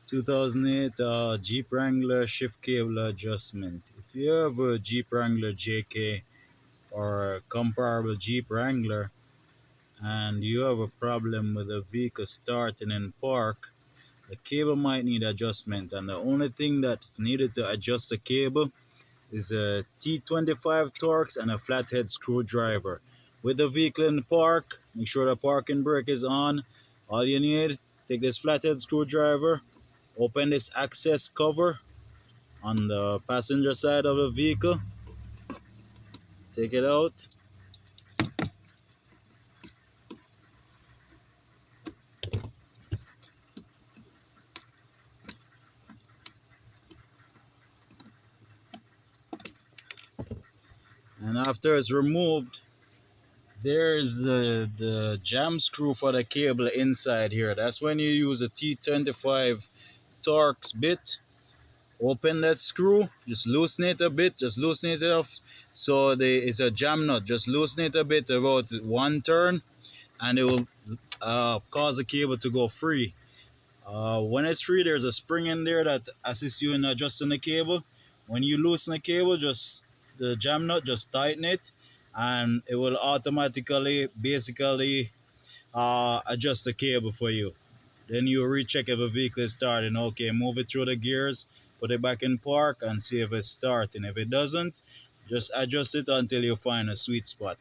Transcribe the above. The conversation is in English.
2008 Jeep Wrangler shift cable adjustment. If you have a Jeep Wrangler JK or a comparable Jeep Wrangler and you have a problem with the vehicle starting in park, the cable might need adjustment, and the only thing that's needed to adjust the cable is a T25 torx and a flathead screwdriver. With the vehicle in park, make sure the parking brake is on. All you need, take this flathead screwdriver, open this access cover on the passenger side of the vehicle, take it out, and after it's removed, there's the jam screw for the cable inside here. That's when you use a T25 Torx bit. Open that screw, just loosen it a bit, just loosen it off. So it's a jam nut. Just loosen it a bit, about one turn, and it will cause the cable to go free. When it's free, there's a spring in there that assists you in adjusting the cable. When you loosen the cable, just the jam nut, just tighten it, and it will automatically, basically, adjust the cable for you. Then you recheck if a vehicle is starting. Okay, move it through the gears, put it back in park, and see if it's starting. If it doesn't, just adjust it until you find a sweet spot.